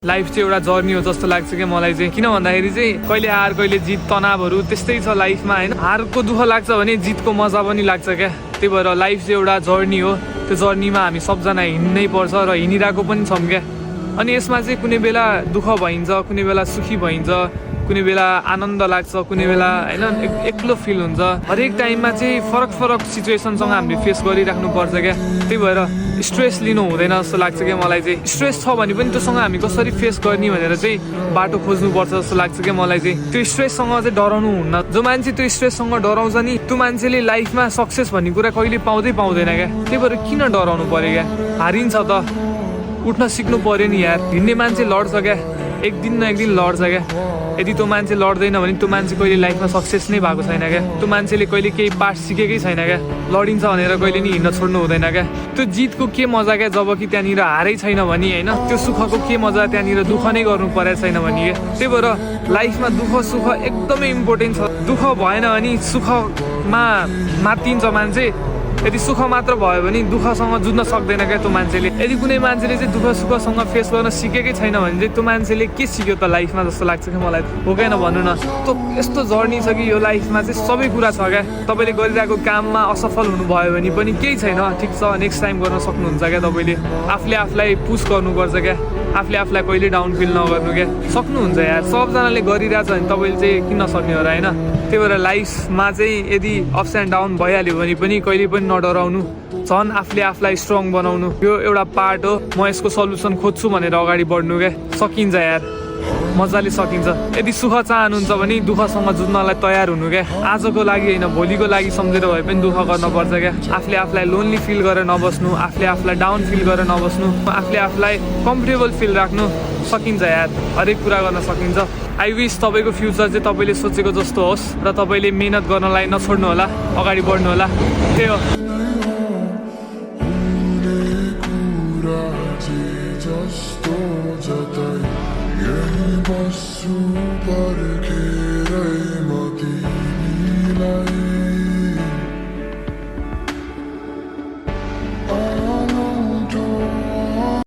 Life चाहिँ एउटा journey हो जस्तो लाग्छ क्या मलाई चाहिँ। किन भन्दाखेरि चाहिँ कहिले हार कहिले जित तनावहरू त्यस्तै छ लाइफमा होइन। हारको दुःख लाग्छ भने जितको मजा पनि लाग्छ क्या। त्यही भएर लाइफ चाहिँ एउटा जर्नी हो। त्यो जर्नीमा हामी सबजना हिँड्नै पर्छ र हिँडिरहेको पनि छौँ क्या। अनि यसमा चाहिँ कुनै बेला दुःख भइन्छ, कुनै बेला सुखी भइन्छ, कुनै बेला आनन्द लाग्छ, कुनै बेला होइन एक्लो फिल हुन्छ। हरेक टाइममा चाहिँ फरक फरक सिचुएसनसँग हामीले फेस गरिराख्नु पर्छ क्या। त्यही भएर स्ट्रेस लिनु हुँदैन जस्तो लाग्छ क्या मलाई चाहिँ। स्ट्रेस छ भने पनि त्योसँग हामी कसरी फेस गर्ने भनेर चाहिँ बाटो खोज्नुपर्छ जस्तो लाग्छ क्या मलाई चाहिँ। त्यो स्ट्रेससँग चाहिँ डराउनु हुन्न। जो मान्छे त्यो स्ट्रेससँग डराउँछ नि त्यो मान्छेले लाइफमा सक्सेस भन्ने कुरा कहिले पाउँदैन क्या। त्यही भएर किन डराउनु पर्यो क्या। हारिन्छ त उठ्न सिक्नु पर्यो नि यार। हिँड्ने मान्छे लड्छ क्या, एक दिन न एक दिन लड्छ क्या। यदि त्यो मान्छे लड्दैन भने त्यो मान्छे कहिले लाइफमा सक्सेस नै भएको छैन क्या। त्यो मान्छेले कहिले केही पाठ सिकेकै छैन क्या। लडिन्छ भनेर कहिले नि हिँड्न छोड्नु हुँदैन क्या। त्यो जितको के मजा क्या जब कि त्यहाँनिर हारै छैन भने होइन। त्यो सुखको के मजा त्यहाँनिर दुःख नै गर्नु परेको छैन भने क्या। त्यही भएर लाइफमा दुःख सुख एकदमै इम्पोर्टेन्ट छ। दुःख भएन भने सुखमा मात्तिन्छ मान्छे। यदि सुख मात्र भयो भने दुःखसँग जुझ्न सक्दैन क्या त्यो मान्छेले। यदि कुनै मान्छेले चाहिँ दुःख सुखसँग फेस गर्न सिकेकै छैन भने चाहिँ त्यो मान्छेले के सिक्यो त लाइफमा जस्तो लाग्छ क्या मलाई। हो कि भन्नु न। त्यो यस्तो जर्नी छ कि यो लाइफमा चाहिँ सबै कुरा छ क्या। तपाईँले गरिरहेको काममा असफल हुनुभयो भने पनि केही छैन, ठिक छ, नेक्स्ट टाइम गर्न सक्नुहुन्छ क्या। तपाईँले आफूले आफूलाई पुस गर्नुपर्छ क्या। आफूले आफूलाई कहिले डाउन फिल नगर्नु क्या। सक्नुहुन्छ यार, सबजनाले गरिरहेछ भने तपाईँले चाहिँ किन नसक्ने हो र होइन। त्यही भएर लाइफमा चाहिँ यदि अप्स एन्ड डाउन भइहाल्यो भने पनि कहिले पनि नडराउनु, झन् आफूले आफूलाई स्ट्रङ बनाउनु। यो एउटा पार्ट हो। म यसको सल्युसन खोज्छु भनेर अगाडि बढ्नु क्या। सकिन्छ यार, मजाले सकिन्छ। यदि सुख चाहनुहुन्छ भने दुःखसँग जुझ्नलाई तयार हुनु क्या। आजको लागि होइन भोलिको लागि सम्झेर भए पनि दुःख गर्नुपर्छ क्या। आफूले आफूलाई लोन्ली फिल गरेर नबस्नु, आफूले आफूलाई डाउन फिल गरेर नबस्नु, आफूले आफूलाई कम्फर्टेबल फिल राख्नु। सकिन्छ यार, हरेक कुरा गर्न सकिन्छ। आई विस तपाईँको फ्युचर चाहिँ तपाईँले सोचेको जस्तो होस् र तपाईँले मेहनत गर्नलाई नछोड्नु होला, अगाडि बढ्नु होला। त्यही हो। बस्छु पर्खेरै म तिमी